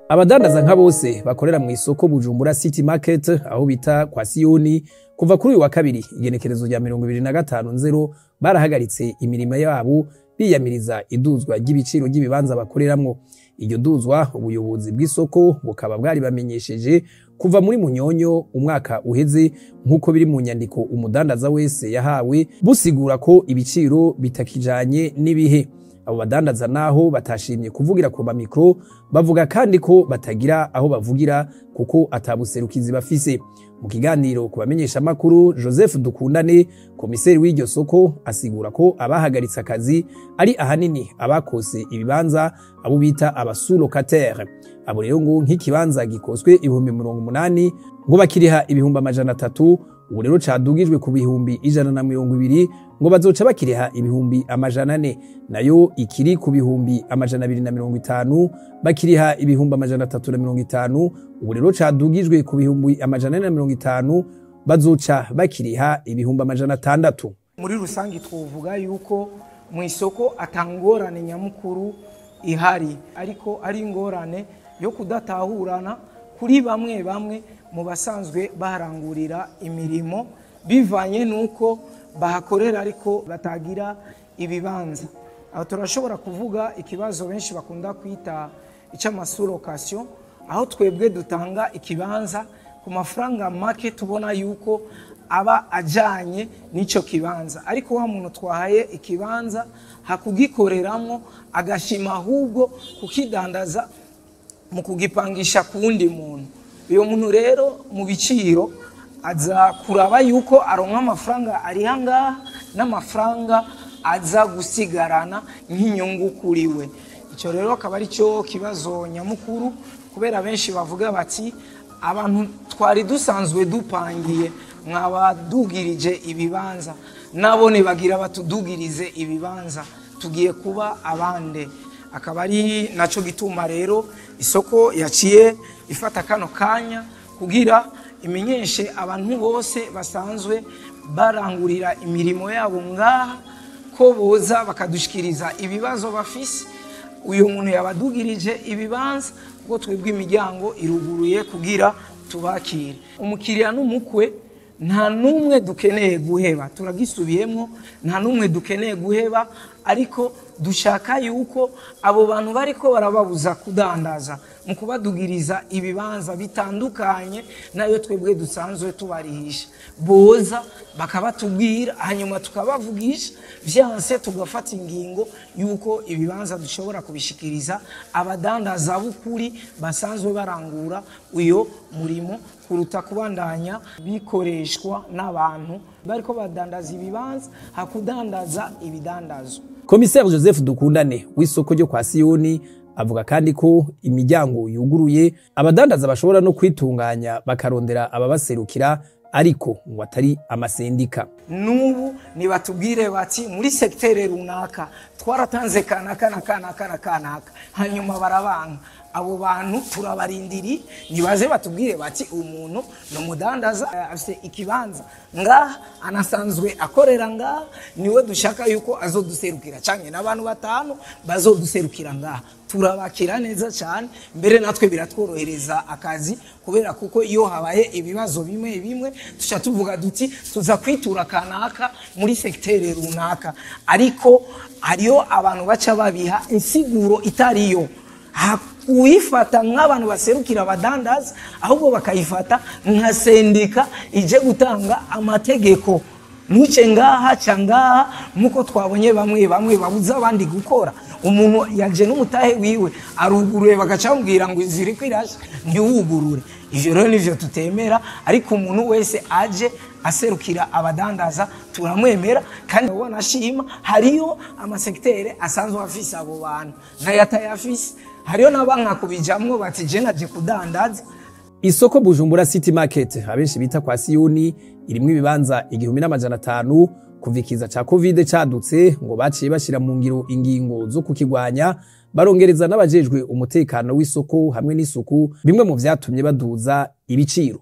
Abadandaza nka bose bakorera mu isoko Bujumbura City Market aho bita kwa Siyoni kuva kuri uyu wa kabiri igenekerezo rya 2025 barahagaritse imirimo yabo biyamiriza iduzwa ry'ibiciro ry'ibibanza bakoreramwo. Iryo duzwa ubuyobozi bw'isoko bukaba bwari bamenyesheje kuva muri Munyonyo umwaka uheze nkuko biri mu nyandiko umudandaza wese yahawe busigura ko ibiciro bitakijanye n'ibihe. Abo badandaza naho batashimye kuvugira ku mikro bavuga kandi ko batagira aho bavugira kuko atabuserukizi bafise. Mu kiganiro kubamenyesha makuru Joseph Dukundane komiseri w'iryo soko asigura ko abahagaritse akazi ari ahanini abakose ibibanza abo bita abasulocataire. Abo rero ngo nk'ikibanza gikoswe 80,000 ngo bakiriha 300,000 ubu rero cadugijwe ku 120 ngo bazoca bakiriha 400 nayo ikiri ku 250 bakiriha 350 ubu rero cadugijwe ku 450 bazoca bakiriha 600. Muri rusangi twovuga yuko mu isoko atangorane nyamukuru ihari, ariko ari ingorane yo kudatahurana kuri bamwe mu basanzwe baharangurira imirimo bivanye nuko bahakorera ariko batagira ibibanza. Aho turashobora kuvuga ikibazo benshi bakunda kwita ic'amasurocassion, aho twebwe dutanga ikibanza ku mafaranga make tubona yuko aba ajanye n'ico kibanza, ariko wa muntu twahaye ikibanza hakugikoreramwo agashima ahubwo kukidandaza mu kugipangisha kundi muntu. Uyo muntu rero mu biciro aza kuraba yuko aronka amafaranga ari hangaha n'amafaranga aza gusigarana nk'inyungu kuri we. Ico rero akaba ari cyo kibazo nyamukuru, kubera benshi bavuga bati abantu twari dusanzwe dupangiye mwabadugirije ibibanza nabone bagira batudugirize ibibanza tugiye kuba abande. Akaba ari naco gituma rero isoko yaciye ifata kano kanya kugira imenyeshe abantu bose basanzwe barangurira imirimo yabo ngaha ko boza bakadushikiriza ibibazo bafise. Uyu muntu yabadugirije ibibanza kuko twebwe imiryango iruguruye kugira tubakire. Umukiriya n'umukwe nta numwe dukeneye guheba, turagisubiyemo, nta numwe dukeneye guheba, ariko dushaka yuko abo bantu bariko barababuza kudandaza mu kubadugiriza ibibanza bitandukanye nayo twebwe dusanzwe tubarihisha boza bakabatubwira, hanyuma tukabavugisha, vyanse tugafata ingingo yuko ibibanza dushobora kubishikiriza abadandaza b'ukuri basanzwe barangura uyo murimo kuruta kubandanya bikoreshwa n'abantu bariko badandaza ibibanza hakudandaza ibidandazo. Komiseri Joseph Dukundane w'isoko ryo kwa Siyoni avuga kandi ko imiryango yuguruye abadandaza bashobora no kwitunganya bakarondera ababaserukira ariko ngo atari amasendika. Nubu nibatubwire bati muri sektere runaka twaratanze kanaka hanyuma barabanga, abo bantu turabarindiri nibaze batubwire bati umuntu no mudandaza afite ikibanza ngaha anasanzwe akorera ngaha niwe dushaka yuko azoduserukira canke n'abantu 5 bazoduserukira ngaha, turabakira neza cyane. Mbere natwe biratworohereza akazi kubera kuko iyo habaye ibibazo bimwe tuca tuvuga duti tuza kwitura kanaka muri sektere runaka, ariko ariyo abantu baca babiha insiguro itariyo uyifata nk'abantu baserukira abadandaza, ahubwo bakayifata nka sendika ije gutanga amategeko. Nuce ngaha cangaha muko twabonye bamwe babuza abandi gukora. Umuntu yaje n'umutahe wiwe aruguruye bagacambwira ngo iziri kwirashe ntiwugurure. Ivyo rero nivyo tutemera, ariko umuntu wese aje aserukira abadandaza turamwemera kandi wanashima. Hariyo amasektere asanzwe afise abo bantu n'ayatayafise, hariyo nabanka kubijamwo bati je naje kudandaza. Isoko Bujumbura City Market abenshi bita kwa Siyoni irimwe ibibanza 1500 kuvikiza ca Covid cadutse ngo baciye bashira mu ngiro ingingo zo kukigwanya barongereza n'abajejwe umutekano w'isoko hamwe n'isuku, bimwe mu vyatumye baduza ibiciro.